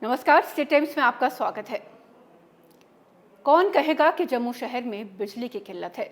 नमस्कार, state times में आपका स्वागत है। कौन कहेगा कि जम्मू शहर में बिजली की किल्लत है?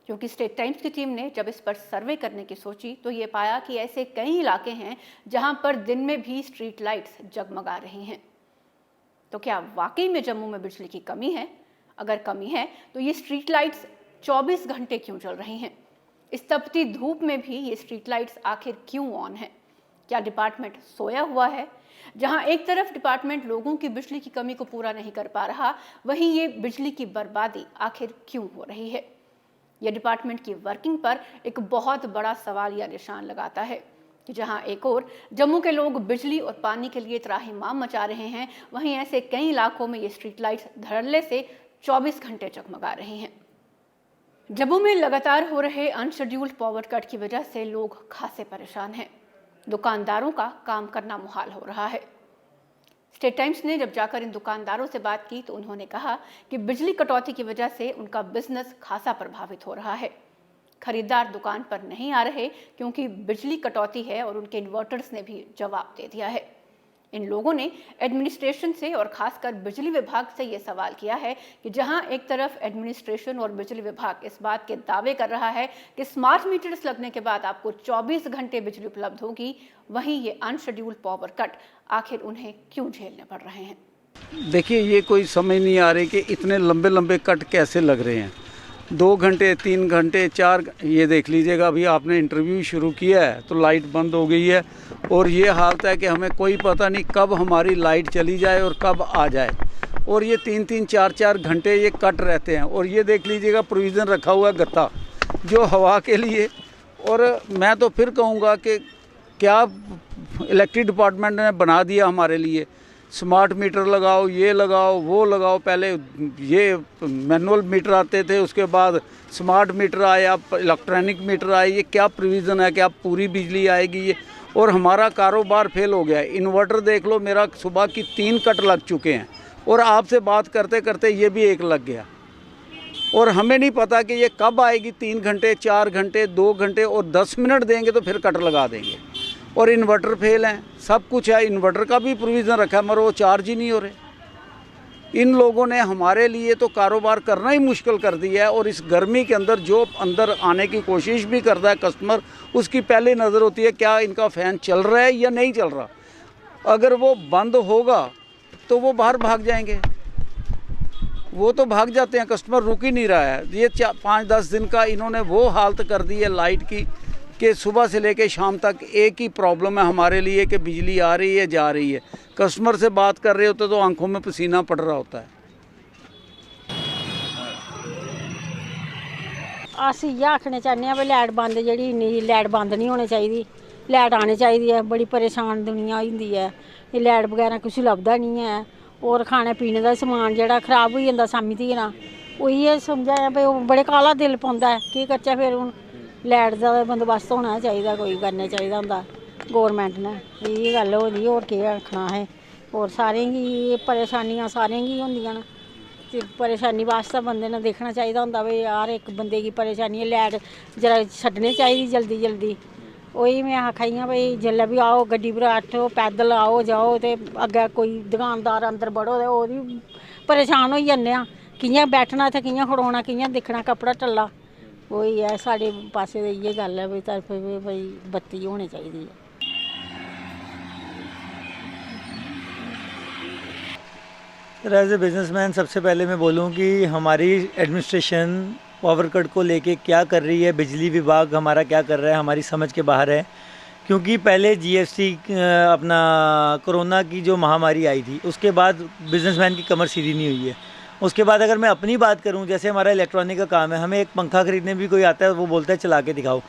क्योंकि स्टेट टाइम्स की टीम ने जब इस पर सर्वे करने की सोची तो ये पाया कि ऐसे कई इलाके हैं जहां पर दिन में भी स्ट्रीट लाइट्स जगमगा रही हैं। तो क्या वाकई में जम्मू में बिजली की कमी है? अगर कमी है तो ये स्ट्रीट लाइट्स 24 घंटे क्यों जल रही हैं? इस तपती धूप में भी ये स्ट्रीट लाइट्स आखिर क्यों ऑन है? क्या डिपार्टमेंट सोया हुआ है? जहां एक तरफ डिपार्टमेंट लोगों की बिजली की कमी को पूरा नहीं कर पा रहा, वहीं ये बिजली की बर्बादी आखिर क्यों हो रही है? यह डिपार्टमेंट की वर्किंग पर एक बहुत बड़ा सवाल या निशान लगाता है कि जहां एक ओर जम्मू के लोग बिजली और पानी के लिए त्राहिमाम मचा रहे हैं, वहीं ऐसे कई इलाकों में ये स्ट्रीट लाइट्स धड़ल्ले से 24 घंटे जगमगा रही हैं। जम्मू में लगातार हो रहे अनशेड्यूल्ड पावर कट की वजह से लोग खासे परेशान हैं। दुकानदारों का काम करना मुहाल हो रहा है। स्टेट टाइम्स ने जब जाकर इन दुकानदारों से बात की तो उन्होंने कहा कि बिजली कटौती की वजह से उनका बिजनेस खासा प्रभावित हो रहा है। खरीदार दुकान पर नहीं आ रहे क्योंकि बिजली कटौती है और उनके इन्वर्टर्स ने भी जवाब दे दिया है। इन लोगों ने एडमिनिस्ट्रेशन से और खासकर बिजली विभाग से ये सवाल किया है कि जहां एक तरफ एडमिनिस्ट्रेशन और बिजली विभाग इस बात के दावे कर रहा है कि स्मार्ट मीटर्स लगने के बाद आपको 24 घंटे बिजली उपलब्ध होगी, वहीं ये अनशेड्यूल्ड पावर कट आखिर उन्हें क्यों झेलने पड़ रहे हैं? देखिए, ये कोई समझ नहीं आ रही कि इतने लंबे लंबे कट कैसे लग रहे हैं। 2 घंटे, 3 घंटे, 4, ये देख लीजिएगा। अभी आपने इंटरव्यू शुरू किया है तो लाइट बंद हो गई है और ये हालत है कि हमें कोई पता नहीं कब हमारी लाइट चली जाए और कब आ जाए। और ये 3-3, 4-4 घंटे ये कट रहते हैं। और ये देख लीजिएगा, प्रोविज़न रखा हुआ है गत्ता जो हवा के लिए। और मैं तो फिर कहूँगा कि क्या इलेक्ट्रिक डिपार्टमेंट ने बना दिया हमारे लिए, स्मार्ट मीटर लगाओ, ये लगाओ, वो लगाओ। पहले ये मैनुअल मीटर आते थे, उसके बाद स्मार्ट मीटर आए, अब इलेक्ट्रॉनिक मीटर आए। ये क्या प्रोविज़न है कि अब पूरी बिजली आएगी ये? और हमारा कारोबार फेल हो गया है। इन्वर्टर देख लो, मेरा सुबह की 3 कट लग चुके हैं और आपसे बात करते करते ये भी एक लग गया। और हमें नहीं पता कि ये कब आएगी। 3 घंटे, 4 घंटे, 2 घंटे और 10 मिनट देंगे तो फिर कट लगा देंगे। और इन्वर्टर फेल हैं, सब कुछ है, इन्वर्टर का भी प्रोविज़न रखा है मगर वो चार्ज ही नहीं हो रहे। इन लोगों ने हमारे लिए तो कारोबार करना ही मुश्किल कर दिया है। और इस गर्मी के अंदर जो अंदर आने की कोशिश भी करता है कस्टमर, उसकी पहले नज़र होती है क्या इनका फ़ैन चल रहा है या नहीं चल रहा। अगर वो बंद होगा तो वो बाहर भाग जाएंगे, वो तो भाग जाते हैं, कस्टमर रुक ही नहीं रहा है। ये 5-10 दिन का इन्होंने वो हालत कर दी है लाइट की कि सुबह से लेकर शाम तक एक ही प्रॉब्लम है हमारे लिए कि बिजली आ रही है, जा रही है। कस्टमर से बात कर रहे होते तो आंखों में पसीना पड़ रहा होता है। अस इ'यै आखना चाहन्ने आं भाई लाइट बंद, जेह्ड़ी इन्नी लाइट बंद नहीं होनी चाहिदी, लाइट आनी चाहिदी है। बड़ी परेशान दुनिया होई जंदी है, एह् लाइट बगैरा कुछ लभदा नहीं है। और खाने पीने का समान जेह्ड़ा खराब होई जंदा शामीं तक्कर, उ'यै समझाया भाई ओह् बड़े काला दिल पौंदा है। केह् करचै फिर? हून लाइट दा बंदोबस्त होना चाहिदा, कोई करना चाहिदा होंदा गौरमेंट ने। इ'यै गल्ल हो दी, होर केह् आखना असें? होर सारें गी परेशानियां सारें गी होंदियां न ते परेशानी वास्ते बंदे ने देखना चाहिदा होंदा भाई हर एक बंदे की परेशानी है। लाइट जरा छड्डनी चाहिदी जल्दी जल्दी। वही मैं आखा दी आं भाई जेल्लै भी आओ गड्डी पर बैठो, पैदल आओ जाओ ते अग्गें कोई दुकानदार अंदर बड़ो ते ओह् बी परेशान होई जन्ने आं। कि'यां बैठना इत्थै, कि'यां खड़ोना, कि'यां दिक्खना कपड़ा टल्ला। वही है साढ़े पासे ते इ'यै गल्ल है भाई तरफ भाई बत्ती होनी चाहिदी है। सर, एज ए बिजनेसमैन सबसे पहले मैं बोलूं कि हमारी एडमिनिस्ट्रेशन पावर कट को लेके क्या कर रही है, बिजली विभाग हमारा क्या कर रहा है, हमारी समझ के बाहर है। क्योंकि पहले जीएसटी अपना कोरोना की जो महामारी आई थी, उसके बाद बिजनेसमैन की कमर सीधी नहीं हुई है। उसके बाद अगर मैं अपनी बात करूं, जैसे हमारा इलेक्ट्रॉनिक का काम है, हमें एक पंखा खरीदने भी कोई आता है, वो बोलता है चला के दिखाओ।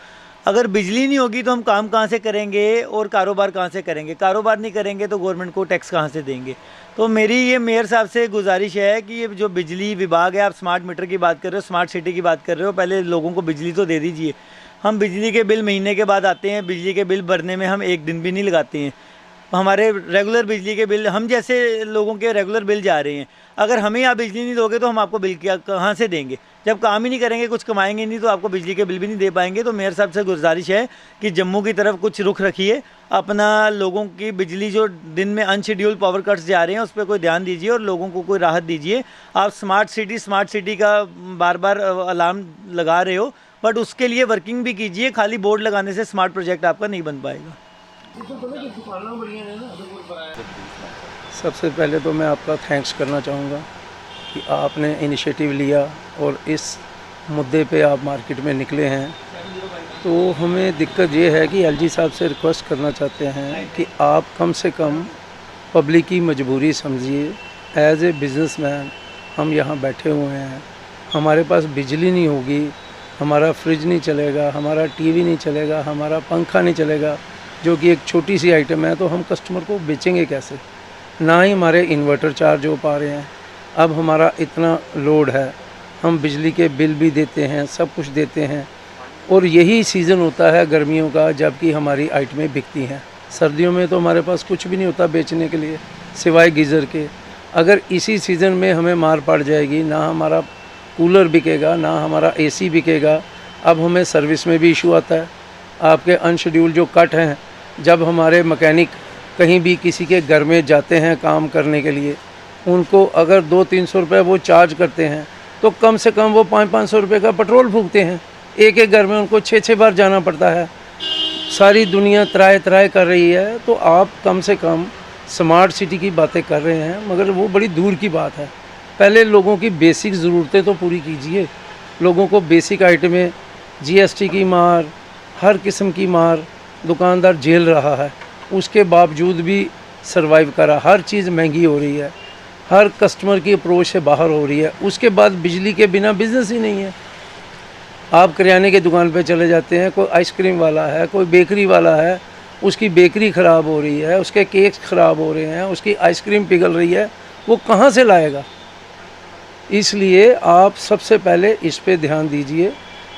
अगर बिजली नहीं होगी तो हम काम कहाँ से करेंगे और कारोबार कहाँ से करेंगे? कारोबार नहीं करेंगे तो गवर्नमेंट को टैक्स कहाँ से देंगे? तो मेरी ये मेयर साहब से गुजारिश है कि ये जो बिजली विभाग है, आप स्मार्ट मीटर की बात कर रहे हो, स्मार्ट सिटी की बात कर रहे हो, पहले लोगों को बिजली तो दे दीजिए। हम बिजली के बिल महीने के बाद आते हैं, बिजली के बिल भरने में हम एक दिन भी नहीं लगाते हैं। हमारे रेगुलर बिजली के बिल, हम जैसे लोगों के रेगुलर बिल जा रहे हैं। अगर हमें आप बिजली नहीं दोगे तो हम आपको बिल क्या कहाँ से देंगे? जब काम ही नहीं करेंगे, कुछ कमाएंगे नहीं, तो आपको बिजली के बिल भी नहीं दे पाएंगे। तो मेयर साहब से गुजारिश है कि जम्मू की तरफ कुछ रुख रखिए, अपना लोगों की बिजली जो दिन में अनशेड्यूल पावर कट्स जा रहे हैं उस पर कोई ध्यान दीजिए और लोगों को कोई राहत दीजिए। आप स्मार्ट सिटी का बार बार अलार्म लगा रहे हो, बट उसके लिए वर्किंग भी कीजिए। खाली बोर्ड लगाने से स्मार्ट प्रोजेक्ट आपका नहीं बन पाएगा। सबसे पहले तो मैं आपका थैंक्स करना चाहूँगा कि आपने इनिशिएटिव लिया और इस मुद्दे पे आप मार्केट में निकले हैं। तो हमें दिक्कत ये है कि एलजी साहब से रिक्वेस्ट करना चाहते हैं कि आप कम से कम पब्लिक की मजबूरी समझिए। एज ए बिजनेसमैन हम यहाँ बैठे हुए हैं, हमारे पास बिजली नहीं होगी, हमारा फ्रिज नहीं चलेगा, हमारा टीवी नहीं चलेगा, हमारा पंखा नहीं चलेगा, जो कि एक छोटी सी आइटम है, तो हम कस्टमर को बेचेंगे कैसे? ना ही हमारे इन्वर्टर चार्ज हो पा रहे हैं। अब हमारा इतना लोड है, हम बिजली के बिल भी देते हैं, सब कुछ देते हैं, और यही सीज़न होता है गर्मियों का जबकि हमारी आइटमें बिकती हैं। सर्दियों में तो हमारे पास कुछ भी नहीं होता बेचने के लिए सिवाय गीज़र के। अगर इसी सीज़न में हमें मार पड़ जाएगी, ना हमारा कूलर बिकेगा, ना हमारा एसी बिकेगा। अब हमें सर्विस में भी इशू आता है। आपके अनशेड्यूल जो कट हैं, जब हमारे मैकेनिक कहीं भी किसी के घर में जाते हैं काम करने के लिए, उनको अगर 200-300 रुपये वो चार्ज करते हैं, तो कम से कम वो 500-500 रुपये का पेट्रोल फूकते हैं। एक एक घर में उनको 6-6 बार जाना पड़ता है। सारी दुनिया त्राय कर रही है, तो आप कम से कम स्मार्ट सिटी की बातें कर रहे हैं, मगर वो बड़ी दूर की बात है। पहले लोगों की बेसिक ज़रूरतें तो पूरी कीजिए। लोगों को बेसिक आइटमें, जीएसटी की मार, हर किस्म की मार दुकानदार झेल रहा है, उसके बावजूद भी सरवाइव करा। हर चीज़ महंगी हो रही है, हर कस्टमर की अप्रोच से बाहर हो रही है। उसके बाद बिजली के बिना बिज़नेस ही नहीं है। आप किराने की दुकान पे चले जाते हैं, कोई आइसक्रीम वाला है, कोई बेकरी वाला है, उसकी बेकरी ख़राब हो रही है, उसके केक्स ख़राब हो रहे हैं, उसकी आइसक्रीम पिघल रही है, वो कहाँ से लाएगा? इसलिए आप सबसे पहले इस पे ध्यान दीजिए।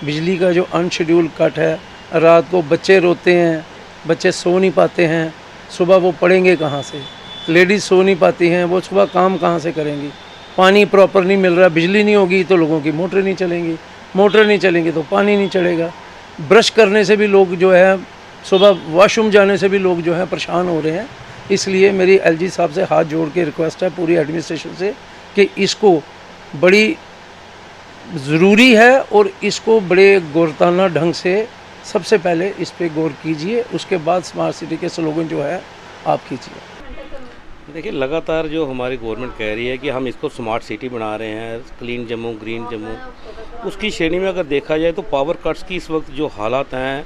बिजली का जो अनशेड्यूल कट है, रात को बच्चे रोते हैं, बच्चे सो नहीं पाते हैं, सुबह वो पढ़ेंगे कहाँ से? लेडीज़ सो नहीं पाती हैं, वो सुबह काम कहाँ से करेंगी? पानी प्रॉपर नहीं मिल रहा, बिजली नहीं होगी तो लोगों की मोटर नहीं चलेंगी, मोटर नहीं चलेंगी तो पानी नहीं चलेगा। ब्रश करने से भी लोग जो है, सुबह वॉशरूम जाने से भी लोग जो है परेशान हो रहे हैं। इसलिए मेरी एलजी साहब से हाथ जोड़ के रिक्वेस्ट है पूरी एडमिनिस्ट्रेशन से कि इसको बड़ी ज़रूरी है और इसको बड़े गौरताना ढंग से सबसे पहले इस पे गौर कीजिए, उसके बाद स्मार्ट सिटी के स्लोगन जो है आप कीजिए। देखिए, लगातार जो हमारी गवर्नमेंट कह रही है कि हम इसको स्मार्ट सिटी बना रहे हैं, क्लीन जम्मू, ग्रीन जम्मू, उसकी श्रेणी में अगर देखा जाए तो पावर कट्स की इस वक्त जो हालात हैं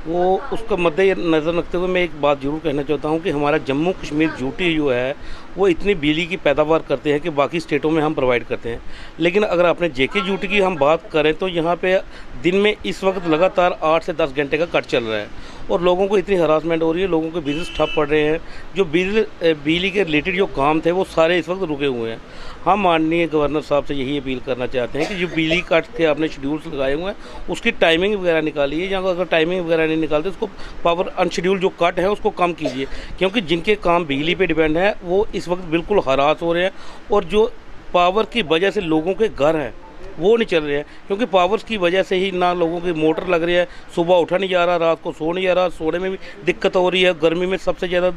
वो उसका मद्देनज़र रखते हुए मैं एक बात ज़रूर कहना चाहता हूँ कि हमारा जम्मू कश्मीर यूटी जो है वो इतनी बिजली की पैदावार करते हैं कि बाकी स्टेटों में हम प्रोवाइड करते हैं। लेकिन अगर अपने जेके यूटी की हम बात करें तो यहाँ पे दिन में इस वक्त लगातार 8 से 10 घंटे का कट चल रहा है और लोगों को इतनी हरासमेंट हो रही है, लोगों के बिजनेस ठप पड़ रहे हैं। जो बिजली के रिलेटेड जो काम थे वो सारे इस वक्त रुके हुए हैं। हम माननीय गवर्नर साहब से यही अपील करना चाहते हैं कि जो बिजली कट के आपने शेड्यूल्स लगाए हुए हैं उसकी टाइमिंग वगैरह निकालिए, या अगर टाइमिंग वगैरह नहीं निकालते उसको पावर अनशेड्यूल जो कट है उसको कम कीजिए, क्योंकि जिनके काम बिजली पे डिपेंड है वो इस वक्त बिल्कुल हरास हो रहे हैं और जो पावर की वजह से लोगों के घर हैं वो नहीं चल रहे हैं, क्योंकि पावर्स की वजह से ही ना लोगों की मोटर लग रही है, सुबह उठा नहीं जा रहा, रात को सो नहीं जा रहा, सोने में भी दिक्कत हो रही है। गर्मी में सबसे ज़्यादा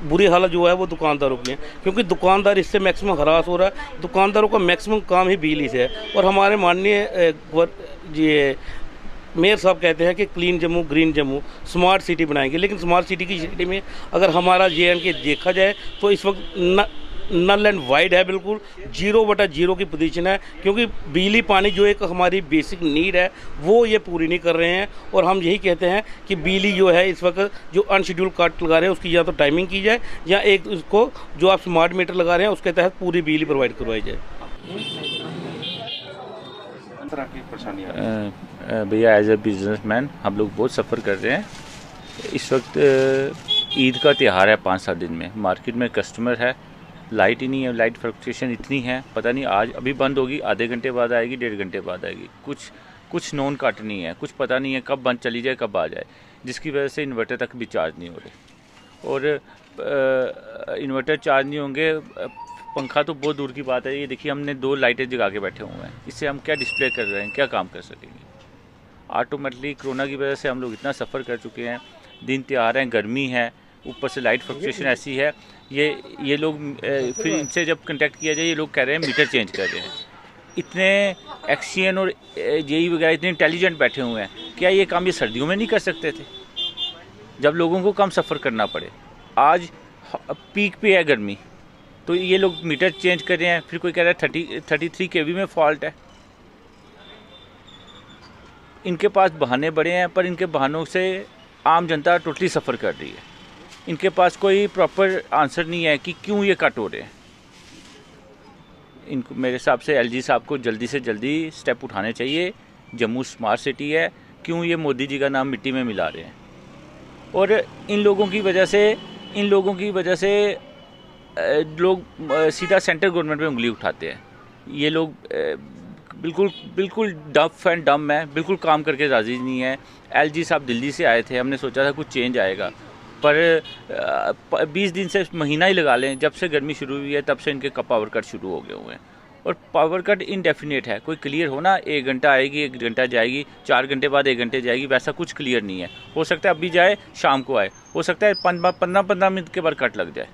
बुरी हालत जो है वो दुकानदारों की है, क्योंकि दुकानदार इससे मैक्सिमम हरास हो रहा है। दुकानदारों का मैक्सिमम काम ही बिजली से है और हमारे माननीय ये मेयर साहब कहते हैं कि clean Jammu, green Jammu, smart city बनाएंगे। लेकिन स्मार्ट सिटी की सिटी में अगर हमारा JNK देखा जाए तो इस वक्त नल एंड वाइड है, बिल्कुल 0/0 की पोजीशन है, क्योंकि बिजली पानी जो एक हमारी बेसिक नीड है वो ये पूरी नहीं कर रहे हैं। और हम यही कहते हैं कि बिजली जो है इस वक्त जो अनशेड्यूल कट लगा रहे हैं उसकी या तो टाइमिंग की जाए या एक उसको जो आप स्मार्ट मीटर लगा रहे हैं उसके तहत पूरी बिजली प्रोवाइड करवाई जाए। भैया, एज ए बिजनेसमैन हम लोग बहुत सफ़र कर रहे हैं। इस वक्त ईद का त्यौहार है, 5-7 दिन में मार्केट में कस्टमर है, लाइट ही नहीं है, लाइट फ्लक्चुएशन इतनी है, पता नहीं आज अभी बंद होगी, आधे घंटे बाद आएगी, 1.5 घंटे बाद आएगी, कुछ नॉन कट नहीं है, कुछ पता नहीं है कब बंद चली जाए कब आ जाए, जिसकी वजह से इन्वर्टर तक भी चार्ज नहीं हो रहे। और इन्वर्टर चार्ज नहीं होंगे, पंखा तो बहुत दूर की बात है, ये देखिए हमने 2 लाइटें जगा के बैठे हुए हैं, इससे हम क्या डिस्प्ले कर रहे हैं, क्या काम कर सकेंगे। ऑटोमेटिकली कोरोना की वजह से हम लोग इतना सफ़र कर चुके हैं, दिन त्योहार हैं, गर्मी है, ऊपर से लाइट फ्लक्चुएशन ऐसी है। ये लोग फिर इनसे जब कांटेक्ट किया जाए, ये लोग कह रहे हैं मीटर चेंज कर रहे हैं। इतने एक्सियन और जेई वगैरह इतने इंटेलिजेंट बैठे हुए हैं, क्या ये काम ये सर्दियों में नहीं कर सकते थे जब लोगों को कम सफ़र करना पड़े? आज पीक पे है गर्मी, तो ये लोग मीटर चेंज कर रहे हैं, फिर कोई कह रहा है 33 kV में फॉल्ट है। इनके पास बहाने बड़े हैं, पर इनके बहानों से आम जनता टोटली सफ़र कर रही है। इनके पास कोई प्रॉपर आंसर नहीं है कि क्यों ये कट हो रहे हैं। इनको मेरे हिसाब से एलजी साहब को जल्दी से जल्दी स्टेप उठाने चाहिए। जम्मू स्मार्ट सिटी है, क्यों ये मोदी जी का नाम मिट्टी में मिला रहे हैं? और इन लोगों की वजह से लोग सीधा सेंट्रल गवर्नमेंट पे उंगली उठाते हैं। ये लोग बिल्कुल डफ एंड डम है, बिल्कुल काम करके राज़ी नहीं है। एलजी साहब दिल्ली से आए थे, हमने सोचा था कुछ चेंज आएगा, पर 20 दिन से महीना ही लगा लें, जब से गर्मी शुरू हुई है तब से इनके पावर कट शुरू हो गए हुए हैं। और पावर कट इनडेफिनेट है, कोई क्लियर हो ना, 1 घंटा आएगी, 1 घंटा जाएगी, 4 घंटे बाद 1 घंटे जाएगी, वैसा कुछ क्लियर नहीं है। हो सकता है अभी जाए शाम को आए, हो सकता है 15-15 मिनट के बाद कट लग जाए।